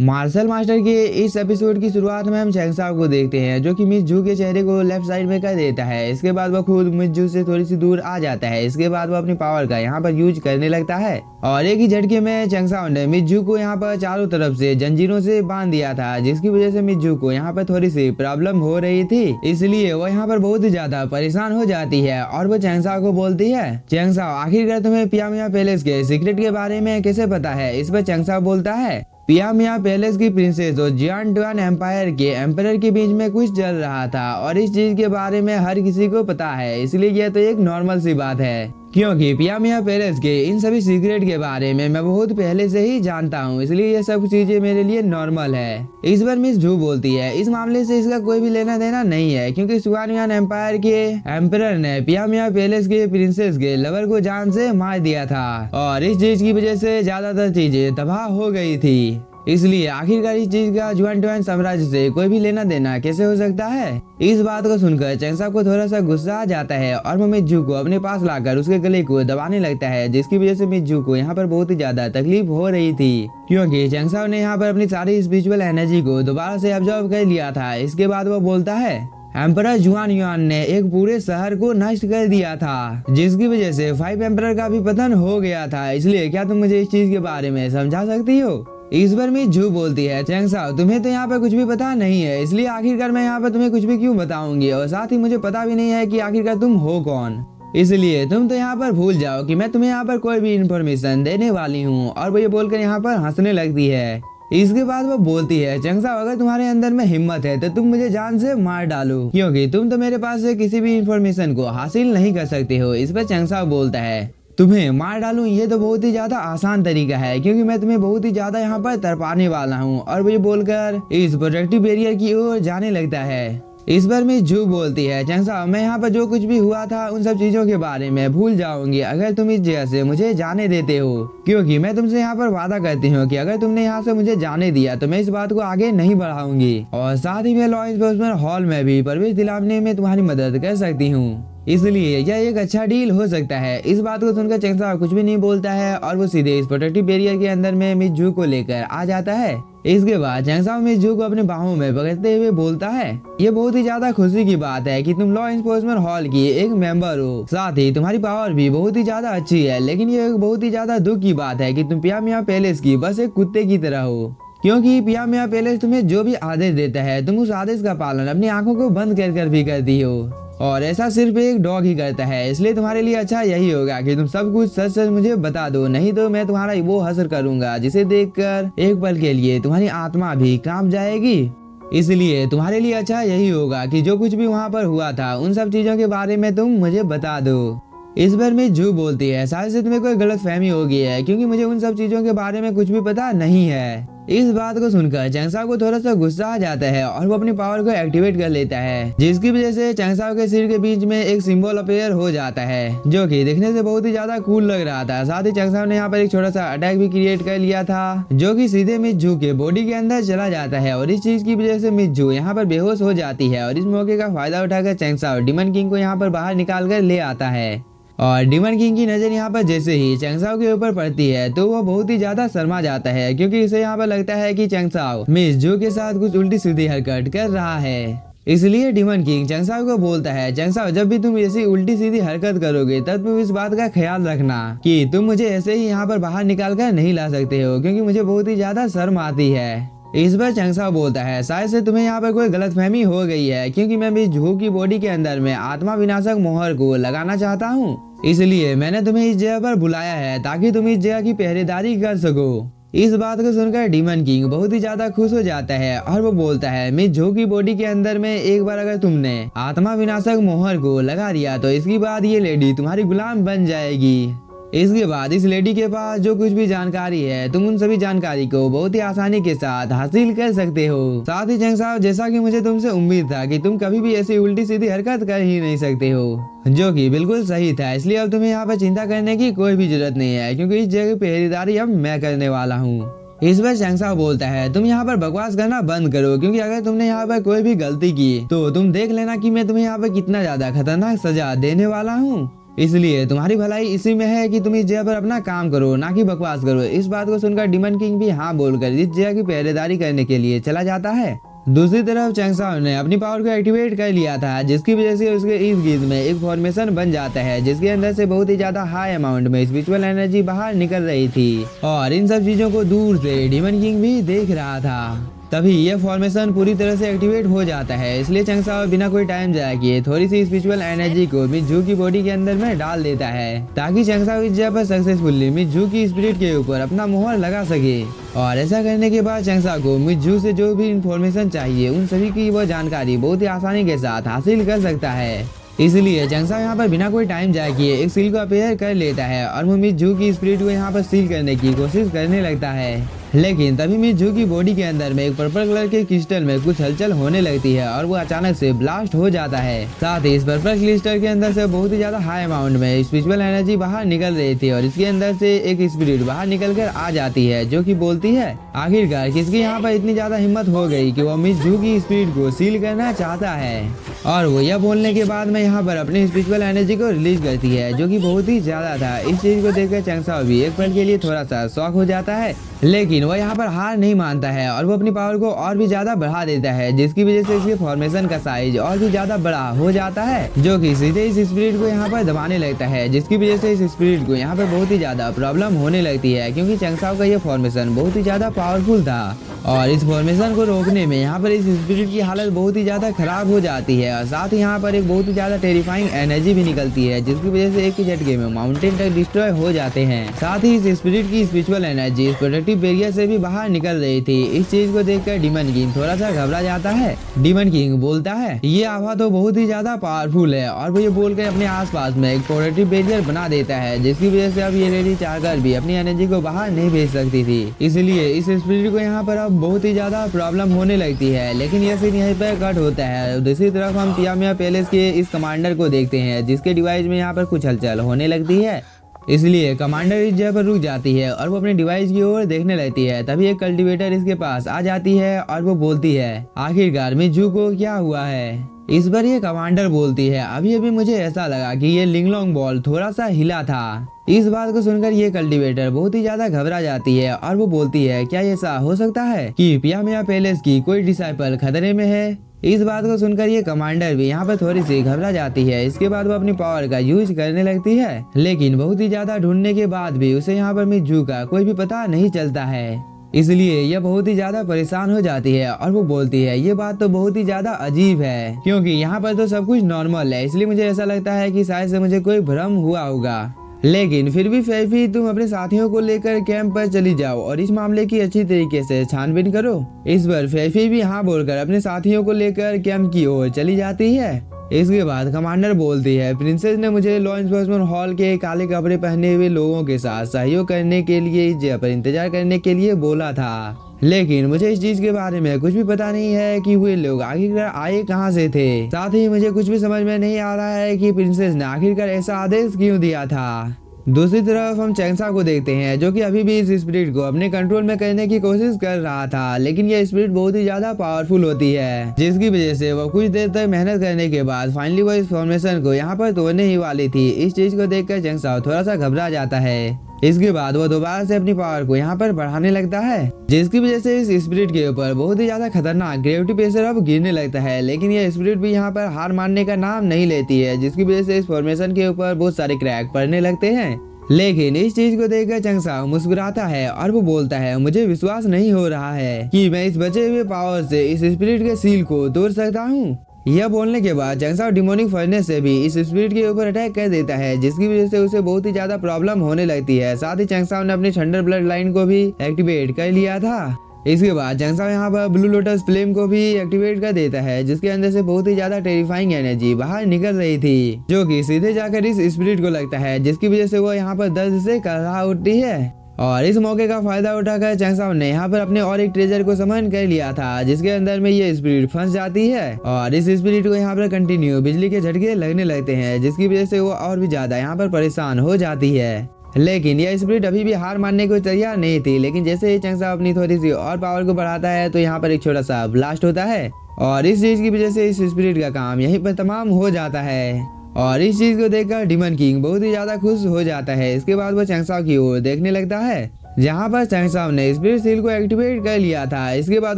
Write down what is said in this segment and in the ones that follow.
Martial master के इस episode की शुरुआत में हम चैंगसाओ को देखते हैं जो कि मिस जू के चेहरे को लेफ्ट साइड में कर देता है। इसके बाद वह खुद मिस जू से थोड़ी सी दूर आ जाता है। इसके बाद वह अपनी पावर का यहाँ पर यूज करने लगता है और एक ही झटके में चैंगसाओ ने मिस जू को यहाँ पर चारों तरफ से जंजीरों से बांध दिया था, जिसकी वजह से मिस जू को यहाँ पर थोड़ी सी प्रॉब्लम हो रही थी। इसलिए वो यहाँ पर बहुत ही ज्यादा परेशान हो जाती है और वो चैंगसाओ को बोलती है, चैंगसाओ आखिरकार तुम्हें पियामिया पैलेस के सीक्रेट के बारे में कैसे पता है। इस पर चैंगसाओ बोलता है, पियामिया पैलेस की प्रिंसेस और जियान टुआन एम्पायर के एम्परर के बीच में कुछ चल रहा था और इस चीज के बारे में हर किसी को पता है, इसलिए यह तो एक नॉर्मल सी बात है क्योंकि पियामिया पैलेस के इन सभी सीक्रेट के बारे में मैं बहुत पहले से ही जानता हूँ, इसलिए ये सब चीजें मेरे लिए नॉर्मल है। इस बार मिस जू बोलती है, इस मामले से इसका कोई भी लेना देना नहीं है क्योंकि सुआनियान एम्पायर के एम्परर ने पियामिया पैलेस के प्रिंसेस के लवर को जान से मार दिया था और इस चीज की वजह से ज्यादातर चीजें तबाह हो गई थी। इसलिए आखिरकार इस चीज का जुआन टुआन साम्राज्य से कोई भी लेना देना कैसे हो सकता है। इस बात को सुनकर चैंगसाओ को थोड़ा सा गुस्सा आ जाता है और वो मिस जू को अपने पास लाकर उसके गले को दबाने लगता है, जिसकी वजह से मिस जू को यहाँ पर बहुत ही ज्यादा तकलीफ हो रही थी क्योंकि चैंगसाओ ने यहाँ पर अपनी सारी स्पिरिचुअल एनर्जी को दोबारा से ऑब्जर्व कर लिया था। इसके बाद वो बोलता है, एम्परर जुआन युआन ने एक पूरे शहर को नष्ट कर दिया था, जिसकी वजह से 5 एम्परर का भी पतन हो गया था। इसलिए क्या तुम मुझे इस चीज के बारे में समझा सकती हो। इस बार मिस जू बोलती है, चैंगसाओ तुम्हें तो यहाँ पर कुछ भी पता नहीं है, इसलिए आखिरकार मैं यहाँ पर तुम्हें कुछ भी क्यों बताऊंगी और साथ ही मुझे पता भी नहीं है कि आखिरकार तुम हो कौन, इसलिए तुम तो यहाँ पर भूल जाओ कि मैं तुम्हें यहाँ पर कोई भी इंफॉर्मेशन देने वाली हूँ। और वो ये बोलकर यहाँ पर हंसने लगती है। इसके बाद वो बोलती है, चैंगसाओ अगर तुम्हारे अंदर में हिम्मत है तो तुम मुझे जान से मार डालो क्योंकि तुम तो मेरे पास से किसी भी इंफॉर्मेशन को हासिल नहीं कर सकते हो। इस पर चैंगसाओ बोलता है, तुम्हें मार डालूं ये तो बहुत ही ज्यादा आसान तरीका है क्योंकि मैं तुम्हें बहुत ही ज्यादा यहाँ पर तरपाने वाला हूँ। और वो ये बोलकर इस प्रोटेक्टिव बैरियर की ओर जाने लगता है। इस बार मिस जू बोलती है, चैंगसाओ मैं यहाँ पर जो कुछ भी हुआ था उन सब चीजों के बारे में भूल जाऊंगी अगर तुम इस जगह से मुझे जाने देते हो, क्योंकि मैं तुमसे यहाँ पर वादा करती हूँ कि अगर तुमने यहाँ से मुझे जाने दिया तो मैं इस बात को आगे नहीं बढ़ाऊंगी और साथ ही मैं लॉ इन्फोर्समेंट हॉल में भी प्रवेश दिलाने में तुम्हारी मदद कर सकती हूँ, इसलिए यह एक अच्छा डील हो सकता है। इस बात को सुनकर चैंगसाओ कुछ भी नहीं बोलता है और वो सीधे इस प्रोटेक्टिव बैरियर के अंदर में मिस जू को लेकर आ जाता है। इसके बाद चैंगसाओ मिस जू को अपने बाहों में पकड़ते हुए बोलता है, ये बहुत ही ज्यादा खुशी की बात है कि तुम लॉ इन्फोर्समेंट हॉल की एक मेंबर हो, साथ ही तुम्हारी पावर भी बहुत ही ज्यादा अच्छी है, लेकिन ये एक बहुत ही ज्यादा दुख की बात है कि तुम पियामिया पैलेस की बस एक कुत्ते की तरह हो क्योंकि पियामिया पैलेस तुम्हें जो भी आदेश देता है तुम उस आदेश का पालन अपनी आंखों को बंद कर भी करती हो और ऐसा सिर्फ एक डॉग ही करता है। इसलिए तुम्हारे लिए अच्छा यही होगा कि तुम सब कुछ सच सच मुझे बता दो, नहीं तो मैं तुम्हारा वो हश्र करूंगा जिसे देखकर एक पल के लिए तुम्हारी आत्मा भी कांप जाएगी। इसलिए तुम्हारे लिए अच्छा यही होगा कि जो कुछ भी वहाँ पर हुआ था उन सब चीजों के बारे में तुम मुझे बता दो। इस बार मिस जू बोलती है, शायद से तुम्हें कोई गलत फहमी हो गई है क्योंकि मुझे उन सब चीजों के बारे में कुछ भी पता नहीं है। इस बात को सुनकर चैंगसाओ को थोड़ा सा गुस्सा आ जाता है और वो अपनी पावर को एक्टिवेट कर लेता है, जिसकी वजह से चैंगसाओ के सिर के बीच में एक सिंबल अपीयर हो जाता है जो कि दिखने से बहुत ही ज्यादा कूल लग रहा था। साथ ही चैंगसाओ ने यहाँ पर एक छोटा सा अटैक भी क्रिएट कर लिया था जो कि सीधे मिस जू के बॉडी के अंदर चला जाता है और इस चीज की वजह से मिस जू यहाँ पर बेहोश हो जाती है। और इस मौके का फायदा उठाकर चैंगसाओ डीमन किंग को यहाँ पर बाहर निकाल कर ले आता है और डीमन किंग की नजर यहाँ पर जैसे ही चैंगसाओ के ऊपर पड़ती है तो वो बहुत ही ज्यादा शर्मा जाता है क्योंकि इसे यहाँ पर लगता है कि चैंगसाओ मिस जू के साथ कुछ उल्टी सीधी हरकत कर रहा है। इसलिए डीमन किंग चैंगसाओ को बोलता है, चैंगसाओ जब भी तुम ऐसी उल्टी सीधी हरकत करोगे तब तुम इस बात का ख्याल रखना कि तुम मुझे ऐसे ही यहाँ पर बाहर निकाल कर नहीं ला सकते हो क्योंकि मुझे बहुत ही ज्यादा शर्म आती है। इस बार चैंगसाओ बोलता है, शायद से तुम्हें यहाँ पर कोई गलतफहमी हो गई है क्योंकि मैं मिस जू की बॉडी के अंदर में आत्मा विनाशक मोहर को लगाना चाहता हूँ, इसलिए मैंने तुम्हें इस जगह पर बुलाया है ताकि तुम इस जगह की पहरेदारी कर सको। इस बात को सुनकर डीमन किंग बहुत ही ज्यादा खुश हो जाता है और वो बोलता है, मिस जू की बॉडी के अंदर में एक बार अगर तुमने आत्मा विनाशक मोहर को लगा दिया तो इसके बाद ये लेडी तुम्हारी गुलाम बन जाएगी। इसके बाद इस लेडी के पास जो कुछ भी जानकारी है तुम उन सभी जानकारी को बहुत ही आसानी के साथ हासिल कर सकते हो। साथ ही चैंगसाओ जैसा कि मुझे तुमसे उम्मीद था कि तुम कभी भी ऐसी उल्टी सीधी हरकत कर ही नहीं सकते हो, जो कि बिल्कुल सही था। इसलिए अब तुम्हें यहाँ पर चिंता करने की कोई भी जरूरत नहीं है क्योंकि इस जगह पहरेदारी अब मैं करने वाला हूँ। इस बार चैंगसाओ बोलता है, तुम यहाँ पर बकवास करना बंद करो क्योंकि अगर तुमने यहाँ पर कोई भी गलती की तो तुम देख लेना कि मैं तुम्हें यहाँ पर कितना ज्यादा खतरनाक सजा देने वाला हूँ। इसलिए तुम्हारी भलाई इसी में है कि तुम इस जगह पर अपना काम करो, ना कि बकवास करो। इस बात को सुनकर डीमन किंग भी हाँ बोलकर इस जगह की पहरेदारी करने के लिए चला जाता है। दूसरी तरफ चैंगसाओ ने अपनी पावर को एक्टिवेट कर लिया था, जिसकी वजह से उसके इर्द गिर्द में एक फॉर्मेशन बन जाता है, जिसके अंदर से बहुत ही ज्यादा हाई अमाउंट में स्पिरिचुअल एनर्जी बाहर निकल रही थी। और इन सब चीजों को दूर से डीमन किंग भी देख रहा था। तभी यह फॉर्मेशन पूरी तरह से एक्टिवेट हो जाता है, इसलिए चैंगसाओ बिना कोई टाइम जाया किए थोड़ी सी स्पिरिचुअल एनर्जी को मिज़ू की बॉडी के अंदर में डाल देता है, ताकि चैंगसाओ इस जगह पर सक्सेसफुली मिज़ू की स्पिरिट के ऊपर अपना मोहर लगा सके। और ऐसा करने के बाद चैंगसाओ को मिज़ू से जो भी इंफॉर्मेशन चाहिए उन सभी की वह जानकारी बहुत ही आसानी के साथ हासिल कर सकता है। इसलिए चैंगसाओ यहाँ पर बिना कोई टाइम जाए किए एक सील को अपेयर कर लेता है और वो मिज़ू की स्पिरिट को यहाँ पर सील करने की कोशिश करने लगता है। लेकिन तभी मिज़ू की बॉडी के अंदर में एक पर्पल कलर के क्रिस्टल में कुछ हलचल होने लगती है और वो अचानक से ब्लास्ट हो जाता है। साथ ही इस पर्पल क्रिस्टल के अंदर से बहुत ही ज्यादा हाई अमाउंट में स्पिरिचुअल एनर्जी बाहर निकल रही थी और इसके अंदर से एक स्पिरिट बाहर निकल कर आ जाती है, जो कि बोलती है आखिरकार किसकी यहाँ पर इतनी ज्यादा हिम्मत हो गई कि वो मिज़ू की स्पिरिट को सील करना चाहता है। और वो यह बोलने के बाद में यहाँ पर अपनी स्पिरिचुअल एनर्जी को रिलीज करती है, जो कि बहुत ही ज्यादा था। इस चीज को देखकर चैंगसाओ भी एक पल के लिए थोड़ा सा शॉक हो जाता है, लेकिन वो यहाँ पर हार नहीं मानता है और वो अपनी पावर को और भी ज्यादा बढ़ा देता है, जिसकी वजह से इसके फॉर्मेशन का साइज और भी ज्यादा बड़ा हो जाता है, जो कि सीधे इस स्पिरिट को यहाँ पर दबाने लगता है, जिसकी वजह से इस स्पिरिट को यहाँ पर बहुत ही ज्यादा प्रॉब्लम होने लगती है, क्योंकि चैंगसाओ का ये फॉर्मेशन बहुत ही ज्यादा पावरफुल था। और इस फॉर्मेशन को रोकने में यहाँ पर इस स्पिरिट की हालत बहुत ही ज्यादा खराब हो जाती है और साथ ही यहाँ पर एक बहुत ही ज्यादा टेरिफाइंग एनर्जी भी निकलती है, जिसकी वजह से एक ही झटके में माउंटेन तक डिस्ट्रॉय हो जाते हैं। साथ ही इस स्पिरिट की स्पिरिचुअल एनर्जी इस प्रोटेक्टिव बैरियर से भी बाहर निकल रही थी। इस चीज को देखकर डीमन किंग थोड़ा सा घबरा जाता है। डीमन किंग बोलता है ये आवा तो बहुत ही ज्यादा पावरफुल है और वो ये बोलकर अपने आसपास में एक प्रोटेक्टिव बैरियर बना देता है, जिसकी वजह से अब ये लेडी चाहकर भी अपनी एनर्जी को बाहर नहीं भेज सकती थी। इसलिए इस स्पिरिट को यहाँ पर अब बहुत ही ज्यादा प्रॉब्लम होने लगती है। लेकिन यह सीन यहीं पर कट होता है। दूसरी तरफ हम तियामिया पैलेस के इस कमांडर को देखते हैं, जिसके डिवाइस में यहाँ पर कुछ हलचल होने लगती है। इसलिए कमांडर इस जगह पर रुक जाती है और वो अपने डिवाइस की ओर देखने लगती है। तभी एक कल्टीवेटर इसके पास आ जाती है और वो बोलती है आखिरकार मिज़ू को क्या हुआ है। इस बार ये कमांडर बोलती है अभी अभी मुझे ऐसा लगा कि ये लिंगलोंग बॉल थोड़ा सा हिला था। इस बात को सुनकर ये कल्टीवेटर बहुत ही ज्यादा घबरा जाती है और वो बोलती है क्या ऐसा हो सकता है कि तियामिया पैलेस की कोई डिसाइपल खतरे में है। इस बात को सुनकर ये कमांडर भी यहाँ पर थोड़ी सी घबरा जाती है। इसके बाद वो अपनी पावर का यूज करने लगती है, लेकिन बहुत ही ज्यादा ढूंढने के बाद भी उसे यहाँ पर मिज़ू का कोई भी पता नहीं चलता है। इसलिए यह बहुत ही ज्यादा परेशान हो जाती है और वो बोलती है ये बात तो बहुत ही ज्यादा अजीब है, क्योंकि यहाँ पर तो सब कुछ नॉर्मल है, इसलिए मुझे ऐसा लगता है कि शायद से मुझे कोई भ्रम हुआ होगा। लेकिन फिर भी फैफी तुम अपने साथियों को लेकर कैंप पर चली जाओ और इस मामले की अच्छी तरीके से छानबीन करो। इस बार फैफी भी हाँ बोलकर अपने साथियों को लेकर कैंप की ओर चली जाती है। इसके बाद कमांडर बोलती है प्रिंसेस ने मुझे लॉ एन्फोर्समेंट हॉल के काले कपड़े पहने हुए लोगों के साथ सहयोग करने के लिए इस जगह पर इंतजार करने के लिए बोला था, लेकिन मुझे इस चीज के बारे में कुछ भी पता नहीं है कि वे लोग आखिरकार आए कहां से थे। साथ ही मुझे कुछ भी समझ में नहीं आ रहा है कि प्रिंसेस ने आखिरकार ऐसा आदेश क्यों दिया था। दूसरी तरफ हम चैंगसाओ को देखते हैं, जो कि अभी भी इस स्पिरिट को अपने कंट्रोल में करने की कोशिश कर रहा था, लेकिन यह स्पिरिट बहुत ही ज्यादा पावरफुल होती है, जिसकी वजह से वो कुछ देर तक मेहनत करने के बाद फाइनली वो इस फॉर्मेशन को यहाँ पर तोड़ने ही वाली थी। इस चीज को देखकर चैंगसाओ थोड़ा सा घबरा जाता है। इसके बाद वो दोबारा से अपनी पावर को यहाँ पर बढ़ाने लगता है, जिसकी वजह से इस स्पिरिट के ऊपर बहुत ही ज्यादा खतरनाक ग्रेविटी प्रेशर अब गिरने लगता है। लेकिन यह स्पिरिट भी यहाँ पर हार मानने का नाम नहीं लेती है, जिसकी वजह से इस फॉर्मेशन के ऊपर बहुत सारे क्रैक पड़ने लगते हैं। लेकिन इस चीज को देखकर चैंगसाओ मुस्कुराता है और वो बोलता है मुझे विश्वास नहीं हो रहा है कि मैं इस बचे हुए पावर से इस स्पिरिट के सील को तोड़ सकता हूँ। यह बोलने के बाद चैंगसाओ डिमोनिक फर्नेस से भी इस स्पिरिट के ऊपर अटैक कर देता है, जिसकी वजह से उसे बहुत ही ज्यादा प्रॉब्लम होने लगती है। साथ ही चैंगसाओ ने अपनी थंडर ब्लड लाइन को भी एक्टिवेट कर लिया था। इसके बाद चैंगसाओ यहाँ पर ब्लू लोटस फ्लेम को भी एक्टिवेट कर देता है, जिसके अंदर से बहुत ही ज्यादा टेरिफाइंग एनर्जी बाहर निकल रही थी, जो कि सीधे जाकर इस स्पिरिट को लगता है, जिसकी वजह से वो यहाँ पर दर्द से करहा उठती है। और इस मौके का फायदा उठाकर चैंगसाओ ने यहाँ पर अपने और एक ट्रेजर को समन कर लिया था, जिसके अंदर में ये स्पिरिट फंस जाती है और इस स्पिरिट को यहाँ पर कंटिन्यू बिजली के झटके लगने लगते हैं, जिसकी वजह से वो और भी ज्यादा यहाँ पर परेशान हो जाती है। लेकिन यह स्पिरिट अभी भी हार मानने को तैयार नहीं थी। लेकिन जैसे ही चैंगसाओ अपनी थोड़ी सी और पावर को बढ़ाता है तो यहाँ पर एक छोटा सा ब्लास्ट होता है और इस चीज की वजह से इस स्पिरिट का काम यहीं पर तमाम हो जाता है। और इस चीज को देखकर डिमन किंग बहुत ही ज्यादा खुश हो जाता है। इसके बाद वो चैंगसाओ की ओर देखने लगता है जहाँ पर चैंगसाओ ने स्पिरिट सील को एक्टिवेट कर लिया था। इसके बाद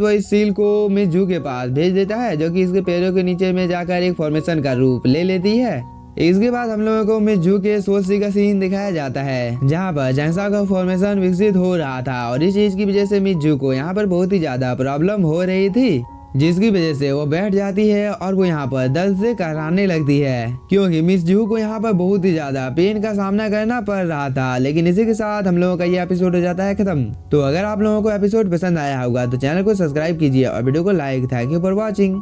वो इस सील को मिस जू के पास भेज देता है जो कि इसके पैरों के नीचे में जाकर एक फॉर्मेशन का रूप ले लेती है। इसके बाद हम लोगों को मिस जू के सोची का सीन दिखाया जाता है जहाँ पर चैंगसाओ का फॉर्मेशन विकसित हो रहा था और इस चीज की वजह से मिस जू को यहाँ पर बहुत ही ज्यादा प्रॉब्लम हो रही थी, जिसकी वजह से वो बैठ जाती है और वो यहाँ पर दर्द से कराने लगती है क्योंकि मिस जू को यहाँ पर बहुत ही ज्यादा पेन का सामना करना पड़ रहा था। लेकिन इसी के साथ हम लोगों का ये एपिसोड हो जाता है खत्म। तो अगर आप लोगों को एपिसोड पसंद आया होगा तो चैनल को सब्सक्राइब कीजिए और वीडियो को like. Thank you for watching.